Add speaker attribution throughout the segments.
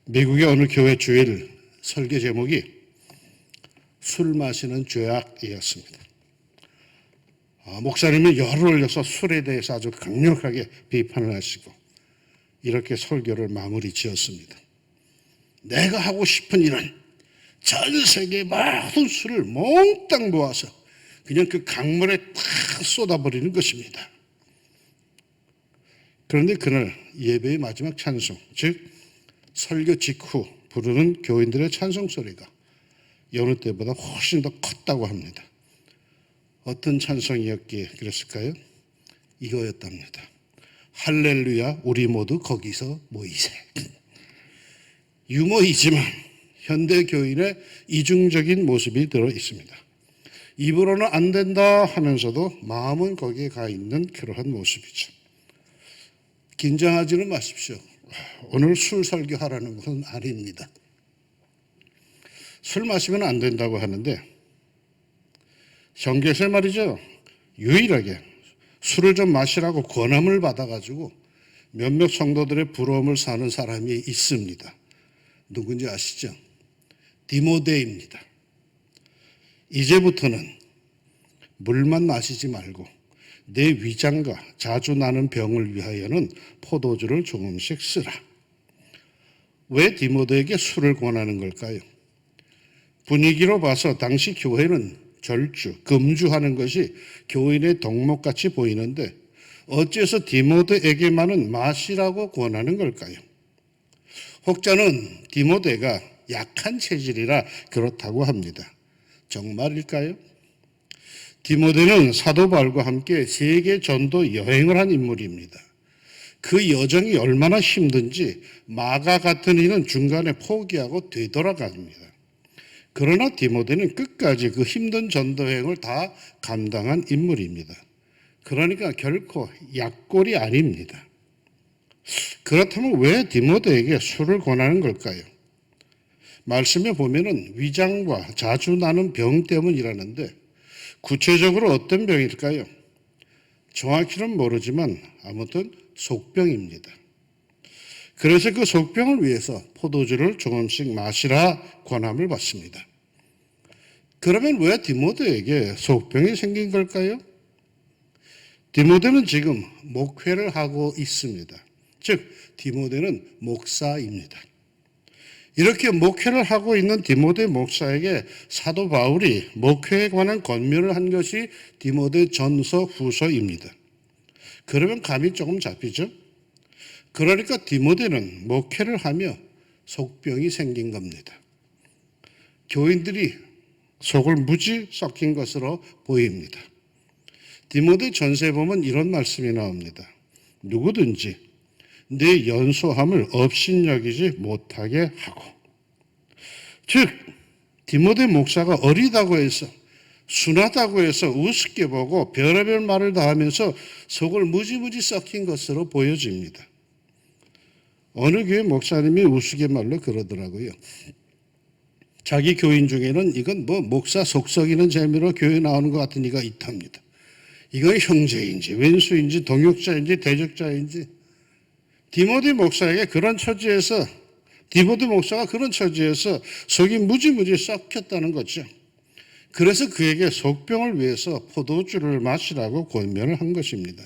Speaker 1: 미국의 어느 교회 주일 설교 제목이 술 마시는 죄악이었습니다. 목사님은 열을 올려서 술에 대해서 아주 강력하게 비판을 하시고 이렇게 설교를 마무리 지었습니다. 내가 하고 싶은 일은 전 세계 모든 술을 몽땅 모아서 그냥 그 강물에 탁 쏟아버리는 것입니다. 그런데 그날 예배의 마지막 찬송, 즉 설교 직후 부르는 교인들의 찬송 소리가 여느 때보다 훨씬 더 컸다고 합니다. 어떤 찬송이었기에 그랬을까요? 이거였답니다. 할렐루야, 우리 모두 거기서 모이세. 유머이지만 현대 교인의 이중적인 모습이 들어 있습니다. 입으로는 안 된다 하면서도 마음은 거기에 가 있는 그러한 모습이죠. 긴장하지는 마십시오. 오늘 술 설교하라는 것은 아닙니다. 술 마시면 안 된다고 하는데 성경에서 말이죠. 유일하게 술을 좀 마시라고 권함을 받아가지고 몇몇 성도들의 부러움을 사는 사람이 있습니다. 누군지 아시죠? 디모데입니다. 이제부터는 물만 마시지 말고 내 위장과 자주 나는 병을 위하여는 포도주를 조금씩 쓰라. 왜 디모데에게 술을 권하는 걸까요? 분위기로 봐서 당시 교회는 절주, 금주하는 것이 교인의 덕목같이 보이는데 어째서 디모데에게만은 마시라고 권하는 걸까요? 혹자는 디모데가 약한 체질이라 그렇다고 합니다. 정말일까요? 디모데는 사도 바울과 함께 세계 전도 여행을 한 인물입니다. 그 여정이 얼마나 힘든지 마가 같은 이는 중간에 포기하고 되돌아갑니다. 그러나 디모데는 끝까지 그 힘든 전도 여행을 다 감당한 인물입니다. 그러니까 결코 약골이 아닙니다. 그렇다면 왜 디모데에게 술을 권하는 걸까요? 말씀에 보면은 위장과 자주 나는 병 때문이라는데 구체적으로 어떤 병일까요? 정확히는 모르지만 아무튼 속병입니다. 그래서 그 속병을 위해서 포도주를 조금씩 마시라 권함을 받습니다. 그러면 왜 디모데에게 속병이 생긴 걸까요? 디모데는 지금 목회를 하고 있습니다. 즉 디모데는 목사입니다. 이렇게 목회를 하고 있는 디모데 목사에게 사도 바울이 목회에 관한 권면을 한 것이 디모데 전서 후서입니다. 그러면 감이 조금 잡히죠? 그러니까 디모데는 목회를 하며 속병이 생긴 겁니다. 교인들이 속을 무지 썩힌 것으로 보입니다. 디모데 전서에 보면 이런 말씀이 나옵니다. 누구든지 내 연소함을 업신여기지 못하게 하고, 즉 디모데 목사가 어리다고 해서 순하다고 해서 우습게 보고 별의별 말을 다 하면서 속을 무지무지 썩힌 것으로 보여집니다. 어느 교회 목사님이 우스갯말로 그러더라고요. 자기 교인 중에는 이건 뭐 목사 속 썩이는 재미로 교회 나오는 것 같은 이가 있답니다. 이건 형제인지 왼수인지 동역자인지 대적자인지 디모데 목사가 그런 처지에서 속이 무지무지 썩혔다는 거죠. 그래서 그에게 속병을 위해서 포도주를 마시라고 권면을 한 것입니다.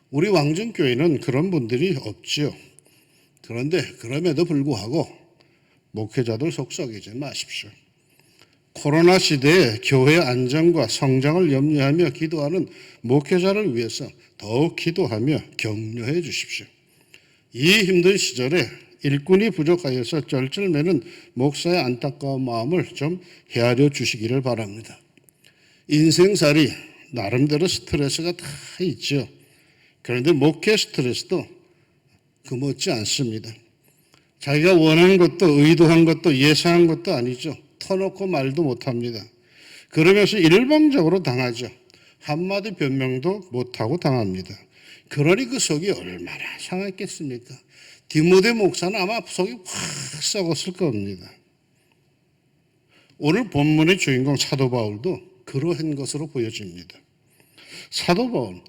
Speaker 1: 우리 왕정교회는 그런 분들이 없지요. 그런데 그럼에도 불구하고 목회자들 속 썩이지 마십시오. 코로나 시대에 교회 안전과 성장을 염려하며 기도하는 목회자를 위해서 더욱 기도하며 격려해 주십시오. 이 힘든 시절에 일꾼이 부족하여서 쩔쩔매는 목사의 안타까운 마음을 좀 헤아려 주시기를 바랍니다. 인생살이 나름대로 스트레스가 다 있죠. 그런데 목회 스트레스도 금없지 않습니다. 자기가 원하는 것도 의도한 것도 예상한 것도 아니죠. 터놓고 말도 못합니다. 그러면서 일방적으로 당하죠. 한마디 변명도 못하고 당합니다. 그러니 그 속이 얼마나 상했겠습니까? 디모데 목사는 아마 속이 확 썩었을 겁니다. 오늘 본문의 주인공 사도 바울도 그러한 것으로 보여집니다. 사도 바울,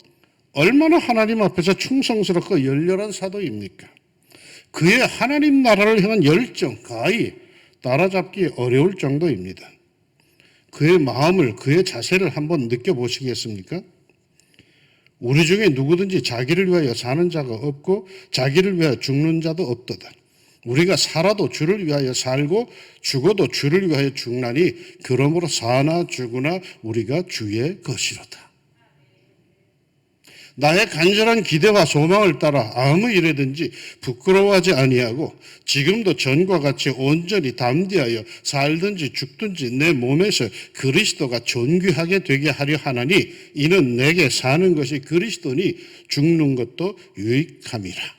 Speaker 1: 얼마나 하나님 앞에서 충성스럽고 열렬한 사도입니까? 그의 하나님 나라를 향한 열정 거의 따라잡기 어려울 정도입니다. 그의 마음을, 그의 자세를 한번 느껴보시겠습니까? 우리 중에 누구든지 자기를 위하여 사는 자가 없고 자기를 위하여 죽는 자도 없도다. 우리가 살아도 주를 위하여 살고 죽어도 주를 위하여 죽나니 그러므로 사나 죽으나 우리가 주의 것이로다. 나의 간절한 기대와 소망을 따라 아무 일에든지 부끄러워하지 아니하고 지금도 전과 같이 온전히 담대하여 살든지 죽든지 내 몸에서 그리스도가 존귀하게 되게 하려 하나니 이는 내게 사는 것이 그리스도니 죽는 것도 유익함이라.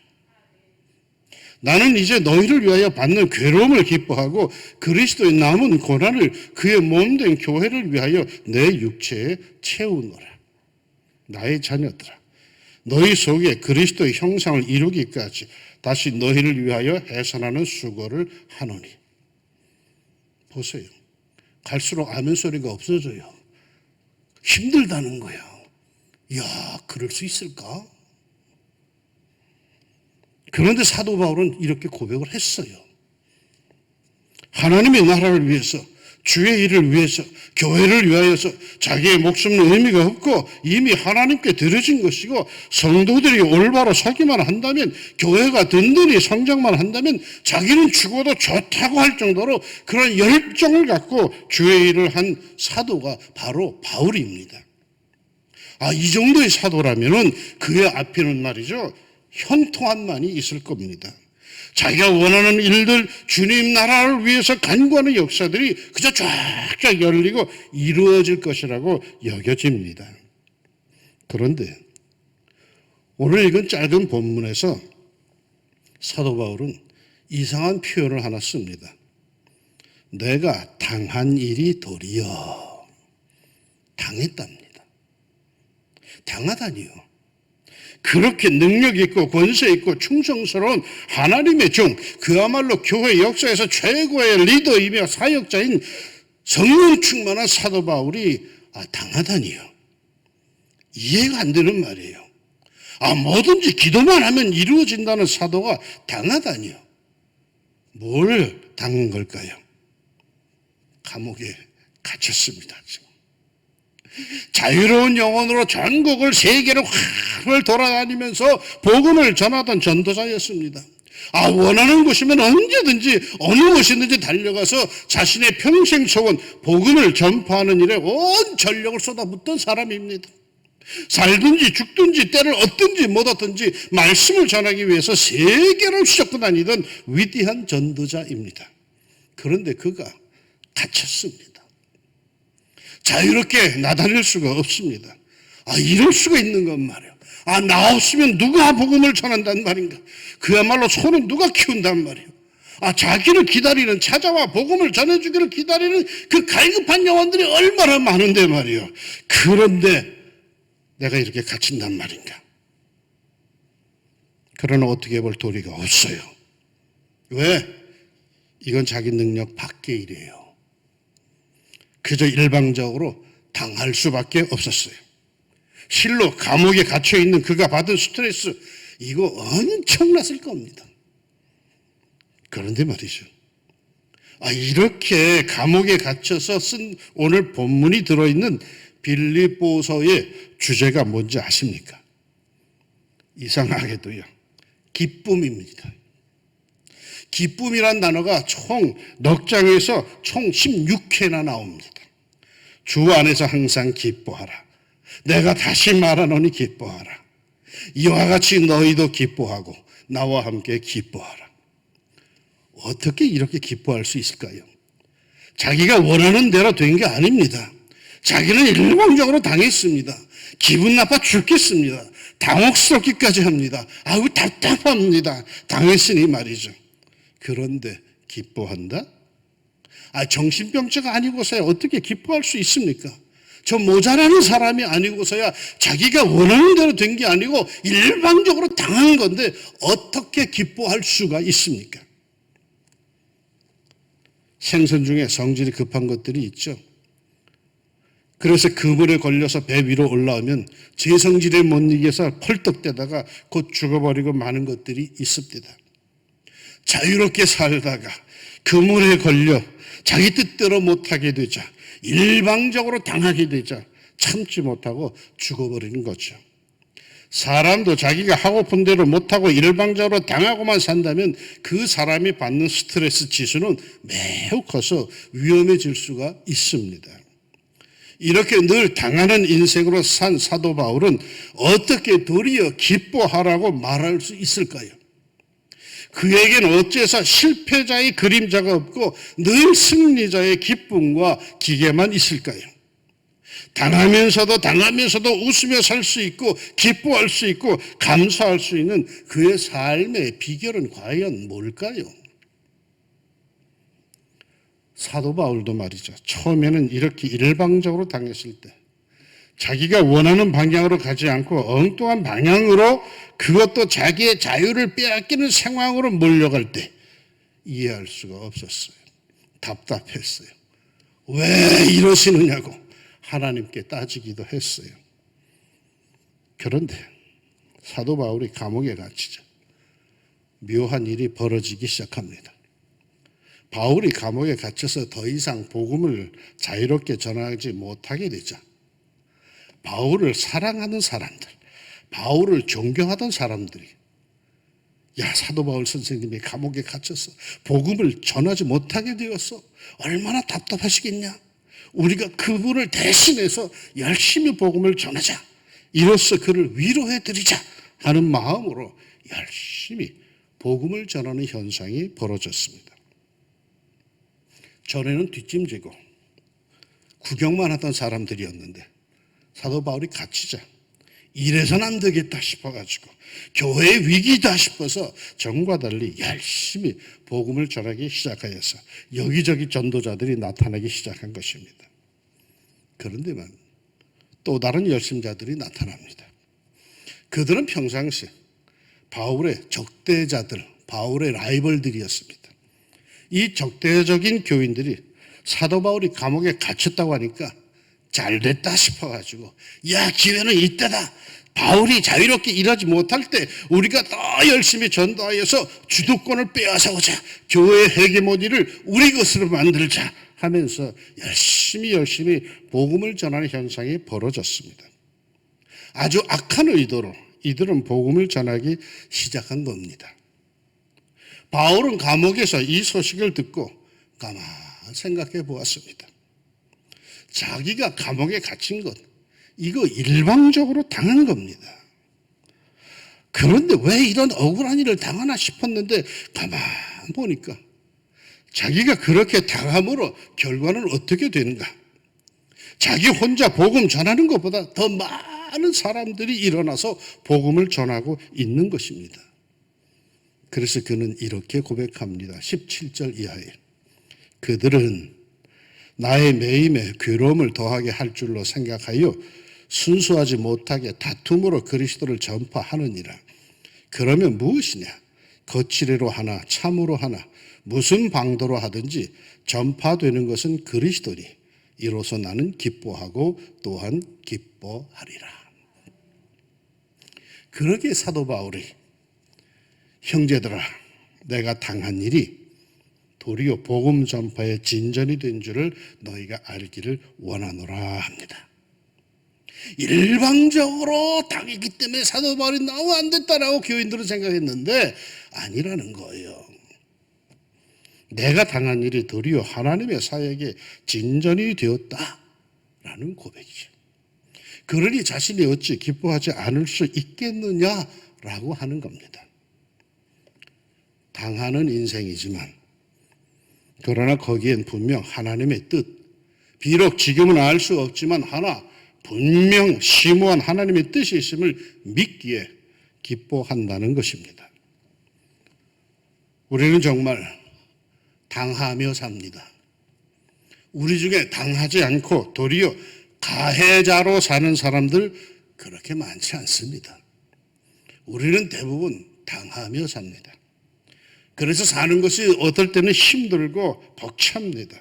Speaker 1: 나는 이제 너희를 위하여 받는 괴로움을 기뻐하고 그리스도의 남은 고난을 그의 몸된 교회를 위하여 내 육체에 채우노라. 나의 자녀들아, 너희 속에 그리스도의 형상을 이루기까지 다시 너희를 위하여 해산하는 수고를 하노니. 보세요. 갈수록 아멘 소리가 없어져요. 힘들다는 거야. 이야, 그럴 수 있을까? 그런데 사도 바울은 이렇게 고백을 했어요. 하나님의 나라를 위해서, 주의 일을 위해서, 교회를 위하여서 자기의 목숨은 의미가 없고 이미 하나님께 드려진 것이고 성도들이 올바로 서기만 한다면, 교회가 든든히 성장만 한다면 자기는 죽어도 좋다고 할 정도로 그런 열정을 갖고 주의 일을 한 사도가 바로 바울입니다. 이 정도의 사도라면 그의 앞에는 말이죠, 현통함만이 있을 겁니다. 자기가 원하는 일들, 주님 나라를 위해서 간구하는 역사들이 그저 쫙쫙 열리고 이루어질 것이라고 여겨집니다. 그런데 오늘 읽은 짧은 본문에서 사도 바울은 이상한 표현을 하나 씁니다. 내가 당한 일이 도리어. 당했답니다. 당하다니요. 그렇게 능력 있고 권세 있고 충성스러운 하나님의 종, 그야말로 교회 역사에서 최고의 리더이며 사역자인 성령 충만한 사도 바울이 당하다니요. 이해가 안 되는 말이에요. 뭐든지 기도만 하면 이루어진다는 사도가 당하다니요. 뭘 당한 걸까요? 감옥에 갇혔습니다. 지금. 자유로운 영혼으로 전국을 세계를 활 돌아다니면서 복음을 전하던 전도자였습니다. 원하는 곳이면 언제든지 어느 곳이든지 달려가서 자신의 평생 소원 복음을 전파하는 일에 온 전력을 쏟아붓던 사람입니다. 살든지 죽든지 때를 얻든지 못 얻든지 말씀을 전하기 위해서 세계를 휘젓고 다니던 위대한 전도자입니다. 그런데 그가 갇혔습니다. 자유롭게 나다닐 수가 없습니다. 이럴 수가 있는 건 말이에요. 나 없으면 누가 복음을 전한단 말인가? 그야말로 소는 누가 키운단 말이에요. 자기를 기다리는, 찾아와 복음을 전해주기를 기다리는 그 갈급한 영혼들이 얼마나 많은데 말이에요. 그런데 내가 이렇게 갇힌단 말인가? 그러나 어떻게 볼 도리가 없어요. 왜? 이건 자기 능력 밖의 일이에요. 그저 일방적으로 당할 수밖에 없었어요. 실로 감옥에 갇혀있는 그가 받은 스트레스, 이거 엄청났을 겁니다. 그런데 말이죠. 이렇게 감옥에 갇혀서 쓴 오늘 본문이 들어있는 빌립보서의 주제가 뭔지 아십니까? 이상하게도요, 기쁨입니다. 기쁨이란 단어가 총 넉 장에서 총 16회나 나옵니다. 주 안에서 항상 기뻐하라. 내가 다시 말하노니 기뻐하라. 이와 같이 너희도 기뻐하고 나와 함께 기뻐하라. 어떻게 이렇게 기뻐할 수 있을까요? 자기가 원하는 대로 된 게 아닙니다. 자기는 일방적으로 당했습니다. 기분 나빠 죽겠습니다. 당혹스럽기까지 합니다. 답답합니다. 당했으니 말이죠. 그런데 기뻐한다? 정신병자가 아니고서야 어떻게 기뻐할 수 있습니까? 저 모자라는 사람이 아니고서야 자기가 원하는 대로 된 게 아니고 일방적으로 당한 건데 어떻게 기뻐할 수가 있습니까? 생선 중에 성질이 급한 것들이 있죠. 그래서 그물에 걸려서 배 위로 올라오면 제 성질에 못 이겨서 펄떡대다가 곧 죽어버리고 마는 것들이 있습니다. 자유롭게 살다가 그물에 걸려 자기 뜻대로 못하게 되자, 일방적으로 당하게 되자 참지 못하고 죽어버리는 거죠. 사람도 자기가 하고픈 대로 못하고 일방적으로 당하고만 산다면 그 사람이 받는 스트레스 지수는 매우 커서 위험해질 수가 있습니다. 이렇게 늘 당하는 인생으로 산 사도 바울은 어떻게 도리어 기뻐하라고 말할 수 있을까요? 그에게는 어째서 실패자의 그림자가 없고 늘 승리자의 기쁨과 기계만 있을까요? 당하면서도 웃으며 살 수 있고 기뻐할 수 있고 감사할 수 있는 그의 삶의 비결은 과연 뭘까요? 사도 바울도 말이죠. 처음에는 이렇게 일방적으로 당했을 때 자기가 원하는 방향으로 가지 않고 엉뚱한 방향으로, 그것도 자기의 자유를 빼앗기는 상황으로 몰려갈 때 이해할 수가 없었어요. 답답했어요. 왜 이러시느냐고 하나님께 따지기도 했어요. 그런데 사도 바울이 감옥에 갇히자 묘한 일이 벌어지기 시작합니다. 바울이 감옥에 갇혀서 더 이상 복음을 자유롭게 전하지 못하게 되자 바울을 사랑하는 사람들, 바울을 존경하던 사람들이, 야, 사도 바울 선생님이 감옥에 갇혀서 복음을 전하지 못하게 되었어. 얼마나 답답하시겠냐. 우리가 그분을 대신해서 열심히 복음을 전하자. 이로써 그를 위로해드리자 하는 마음으로 열심히 복음을 전하는 현상이 벌어졌습니다. 전에는 뒷짐지고 구경만 하던 사람들이었는데 사도 바울이 갇히자 이래서는 안 되겠다 싶어가지고 교회의 위기다 싶어서 전과 달리 열심히 복음을 전하기 시작하여서 여기저기 전도자들이 나타나기 시작한 것입니다. 그런데만 또 다른 열심자들이 나타납니다. 그들은 평상시 바울의 적대자들, 바울의 라이벌들이었습니다. 이 적대적인 교인들이 사도 바울이 감옥에 갇혔다고 하니까 잘됐다 싶어가지고, 야, 기회는 이때다. 바울이 자유롭게 일하지 못할 때 우리가 더 열심히 전도하여서 주도권을 빼앗아오자. 교회의 헤게모니를 우리 것으로 만들자 하면서 열심히 복음을 전하는 현상이 벌어졌습니다. 아주 악한 의도로 이들은 복음을 전하기 시작한 겁니다. 바울은 감옥에서 이 소식을 듣고 가만 생각해 보았습니다. 자기가 감옥에 갇힌 것, 이거 일방적으로 당한 겁니다. 그런데 왜 이런 억울한 일을 당하나 싶었는데 가만 보니까 자기가 그렇게 당함으로 결과는 어떻게 되는가? 자기 혼자 복음 전하는 것보다 더 많은 사람들이 일어나서 복음을 전하고 있는 것입니다. 그래서 그는 이렇게 고백합니다. 17절 이하에. 그들은 나의 매임에 괴로움을 더하게 할 줄로 생각하여 순수하지 못하게 다툼으로 그리스도를 전파하느니라. 그러면 무엇이냐? 거칠애로 하나 참으로 하나 무슨 방도로 하든지 전파되는 것은 그리스도니 이로써 나는 기뻐하고 또한 기뻐하리라. 그러기에 사도 바울이 형제들아, 내가 당한 일이 도리어 복음 전파의 진전이 된 줄을 너희가 알기를 원하노라 합니다. 일방적으로 당했기 때문에 사도 바울이 너무 안 됐다라고 교인들은 생각했는데 아니라는 거예요. 내가 당한 일이 도리어 하나님의 사역에 진전이 되었다라는 고백이죠. 그러니 자신이 어찌 기뻐하지 않을 수 있겠느냐라고 하는 겁니다. 당하는 인생이지만 그러나 거기엔 분명 하나님의 뜻, 비록 지금은 알 수 없지만 하나 분명 심오한 하나님의 뜻이 있음을 믿기에 기뻐한다는 것입니다. 우리는 정말 당하며 삽니다. 우리 중에 당하지 않고 도리어 가해자로 사는 사람들 그렇게 많지 않습니다. 우리는 대부분 당하며 삽니다. 그래서 사는 것이 어떨 때는 힘들고 벅찹니다.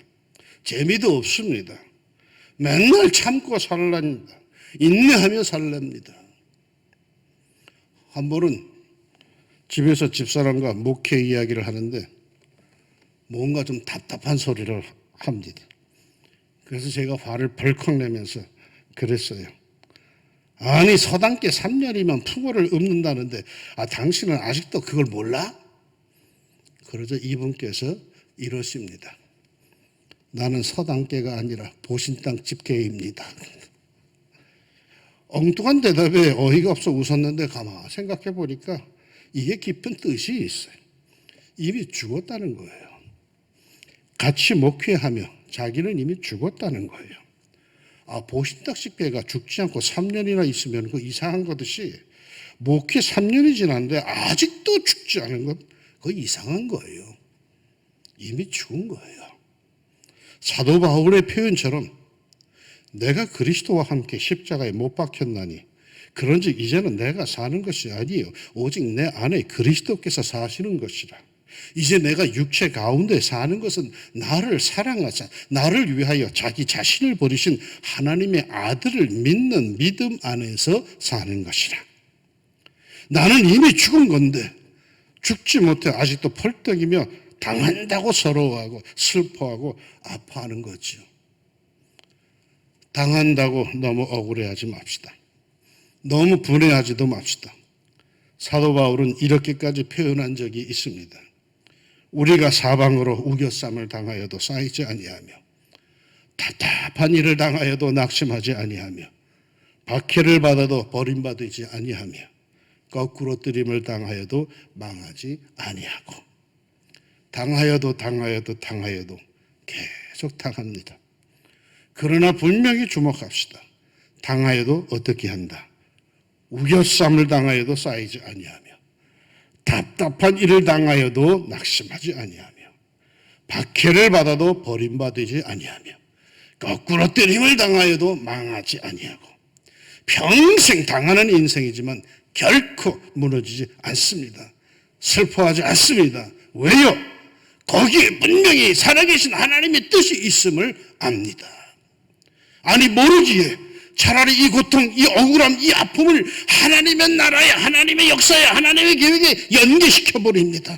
Speaker 1: 재미도 없습니다. 맨날 참고 살랍니다. 인내하며 살랍니다. 한 번은 집에서 집사람과 목회 이야기를 하는데 뭔가 좀 답답한 소리를 합니다. 그래서 제가 화를 벌컥 내면서 그랬어요. 아니 서당계 3년이면 풍어를 읊는다는데 당신은 아직도 그걸 몰라? 그러자 이분께서 이러십니다. 나는 서당계가 아니라 보신당 집계입니다. 엉뚱한 대답에 어이가 없어 웃었는데 가만 생각해 보니까 이게 깊은 뜻이 있어요. 이미 죽었다는 거예요. 같이 목회하며 자기는 이미 죽었다는 거예요. 보신당 집회가 죽지 않고 3년이나 있으면 그 이상한 거듯이 목회 3년이 지났는데 아직도 죽지 않은 건 그거 이상한 거예요. 이미 죽은 거예요. 사도 바울의 표현처럼 내가 그리스도와 함께 십자가에 못 박혔나니 그런즉 이제는 내가 사는 것이 아니요 오직 내 안에 그리스도께서 사시는 것이라. 이제 내가 육체 가운데 사는 것은 나를 사랑하사 나를 위하여 자기 자신을 버리신 하나님의 아들을 믿는 믿음 안에서 사는 것이라. 나는 이미 죽은 건데 죽지 못해 아직도 펄떡이며 당한다고 서러워하고 슬퍼하고 아파하는 거죠. 당한다고 너무 억울해하지 맙시다. 너무 분해하지도 맙시다. 사도 바울은 이렇게까지 표현한 적이 있습니다. 우리가 사방으로 우겨쌈을 당하여도 쌓이지 아니하며 답답한 일을 당하여도 낙심하지 아니하며 박해를 받아도 버림받지 아니하며 거꾸로 뜨림을 당하여도 망하지 아니하고 당하여도 계속 당합니다. 그러나 분명히 주목합시다. 당하여도 어떻게 한다. 우겨쌈을 당하여도 쌓이지 아니하며 답답한 일을 당하여도 낙심하지 아니하며 박해를 받아도 버림받지 아니하며 거꾸로 때림을 당하여도 망하지 아니하고 평생 당하는 인생이지만 결코 무너지지 않습니다. 슬퍼하지 않습니다. 왜요? 거기에 분명히 살아계신 하나님의 뜻이 있음을 압니다. 아니 모르기에 차라리 이 고통, 이 억울함, 이 아픔을 하나님의 나라에, 하나님의 역사에, 하나님의 계획에 연계시켜버립니다.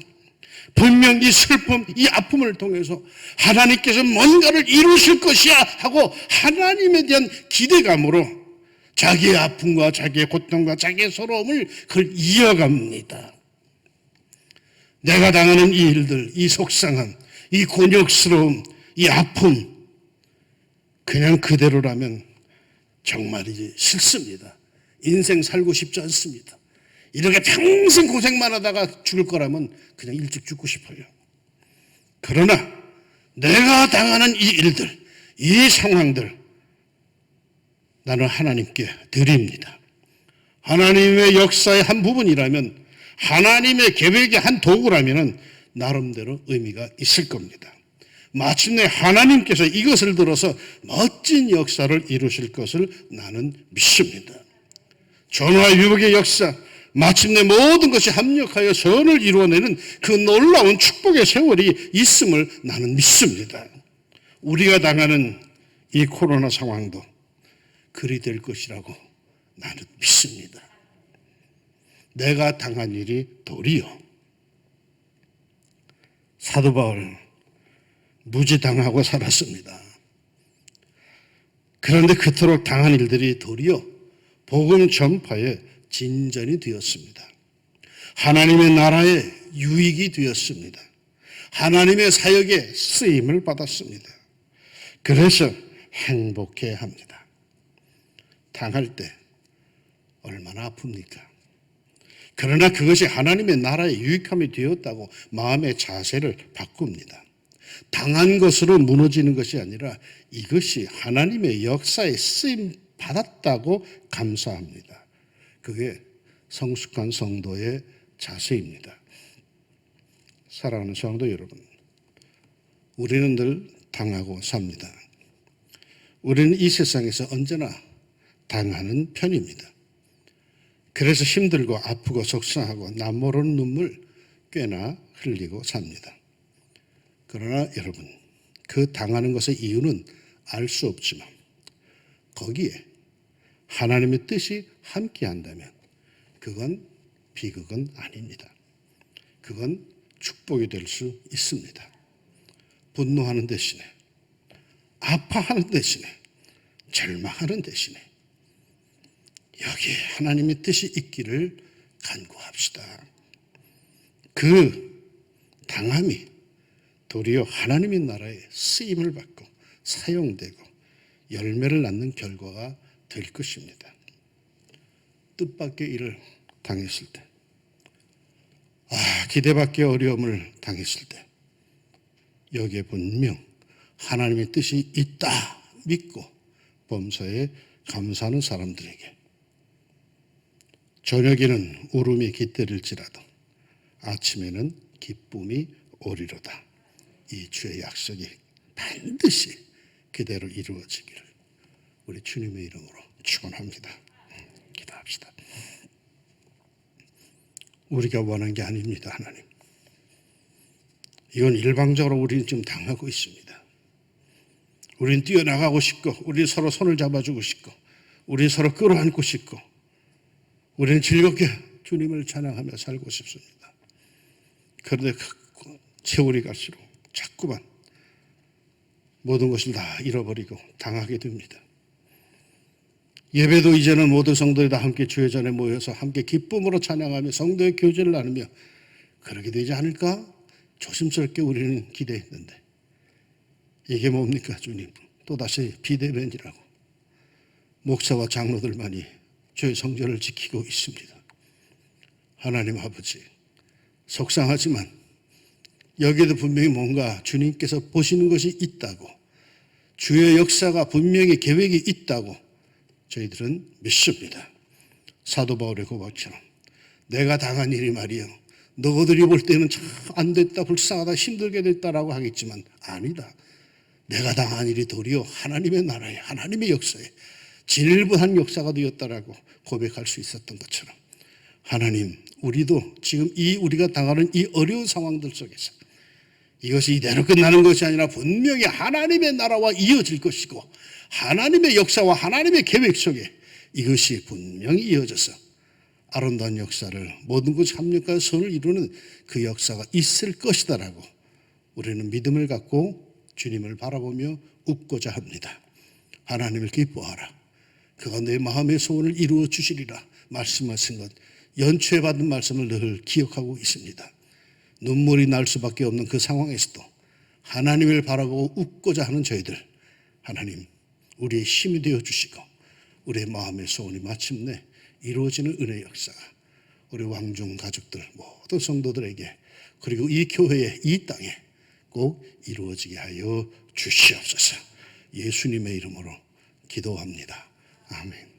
Speaker 1: 분명 이 슬픔, 이 아픔을 통해서 하나님께서 뭔가를 이루실 것이야 하고 하나님에 대한 기대감으로 자기의 아픔과 자기의 고통과 자기의 서러움을 그걸 이어갑니다. 내가 당하는 이 일들, 이 속상함, 이 곤욕스러움, 이 아픔 그냥 그대로라면 정말이지 싫습니다. 인생 살고 싶지 않습니다. 이렇게 평생 고생만 하다가 죽을 거라면 그냥 일찍 죽고 싶어요. 그러나 내가 당하는 이 일들, 이 상황들 나는 하나님께 드립니다. 하나님의 역사의 한 부분이라면 하나님의 계획의 한 도구라면 나름대로 의미가 있을 겁니다. 마침내 하나님께서 이것을 들어서 멋진 역사를 이루실 것을 나는 믿습니다. 전화 위복의 역사, 마침내 모든 것이 합력하여 선을 이루어내는 그 놀라운 축복의 세월이 있음을 나는 믿습니다. 우리가 당하는 이 코로나 상황도 그리 될 것이라고 나는 믿습니다. 내가 당한 일이 도리요. 사도 바울 무지당하고 살았습니다. 그런데 그토록 당한 일들이 도리어 복음 전파의 진전이 되었습니다. 하나님의 나라의 유익이 되었습니다. 하나님의 사역에 쓰임을 받았습니다. 그래서 행복해합니다. 당할 때 얼마나 아픕니까? 그러나 그것이 하나님의 나라의 유익함이 되었다고 마음의 자세를 바꿉니다. 당한 것으로 무너지는 것이 아니라 이것이 하나님의 역사에 쓰임 받았다고 감사합니다. 그게 성숙한 성도의 자세입니다. 사랑하는 성도 여러분, 우리는 늘 당하고 삽니다. 우리는 이 세상에서 언제나 당하는 편입니다. 그래서 힘들고 아프고 속상하고 남 모르는 눈물 꽤나 흘리고 삽니다. 그러나 여러분, 그 당하는 것의 이유는 알 수 없지만 거기에 하나님의 뜻이 함께한다면 그건 비극은 아닙니다. 그건 축복이 될 수 있습니다. 분노하는 대신에, 아파하는 대신에, 절망하는 대신에 여기에 하나님의 뜻이 있기를 간구합시다. 그 당함이 도리어 하나님의 나라에 쓰임을 받고 사용되고 열매를 낳는 결과가 될 것입니다. 뜻밖의 일을 당했을 때, 기대밖의 어려움을 당했을 때 여기에 분명 하나님의 뜻이 있다 믿고 범사에 감사하는 사람들에게 저녁에는 울음이 깃들일지라도 아침에는 기쁨이 오리로다. 이 주의 약속이 반드시 그대로 이루어지기를 우리 주님의 이름으로 축원합니다. 기도합시다. 우리가 원한 게 아닙니다, 하나님. 이건 일방적으로 우리는 지금 당하고 있습니다. 우리는 뛰어나가고 싶고, 우리는 서로 손을 잡아주고 싶고, 우리는 서로 끌어안고 싶고, 우리는 즐겁게 주님을 찬양하며 살고 싶습니다. 그런데 세월이 갈수록 자꾸만 모든 것을 다 잃어버리고 당하게 됩니다. 예배도 이제는 모든 성도들이 다 함께 주의 전에 모여서 함께 기쁨으로 찬양하며 성도의 교제를 나누며 그러게 되지 않을까? 조심스럽게 우리는 기대했는데 이게 뭡니까 주님? 또다시 비대면이라고 목사와 장로들만이 주의 성전을 지키고 있습니다. 하나님 아버지, 속상하지만 여기에도 분명히 뭔가 주님께서 보시는 것이 있다고, 주의 역사가 분명히 계획이 있다고 저희들은 믿습니다. 사도 바울의 고백처럼 내가 당한 일이 말이요, 너희들이 볼 때는 참 안 됐다, 불쌍하다, 힘들게 됐다라고 하겠지만 아니다. 내가 당한 일이 도리어 하나님의 나라에, 하나님의 역사에 진일보한 역사가 되었다라고 고백할 수 있었던 것처럼 하나님, 우리도 지금 우리가 당하는 이 어려운 상황들 속에서 이것이 이대로 끝나는 것이 아니라 분명히 하나님의 나라와 이어질 것이고 하나님의 역사와 하나님의 계획 속에 이것이 분명히 이어져서 아름다운 역사를 모든 것 합력과 선을 이루는 그 역사가 있을 것이다라고 우리는 믿음을 갖고 주님을 바라보며 웃고자 합니다. 하나님을 기뻐하라. 그가 내 마음의 소원을 이루어 주시리라 말씀하신 것, 연초에 받은 말씀을 늘 기억하고 있습니다. 눈물이 날 수밖에 없는 그 상황에서도 하나님을 바라보고 웃고자 하는 저희들, 하나님 우리의 힘이 되어 주시고 우리의 마음의 소원이 마침내 이루어지는 은혜의 역사가 우리 왕중 가족들 모든 성도들에게 그리고 이 교회에, 이 땅에 꼭 이루어지게 하여 주시옵소서. 예수님의 이름으로 기도합니다. 아멘.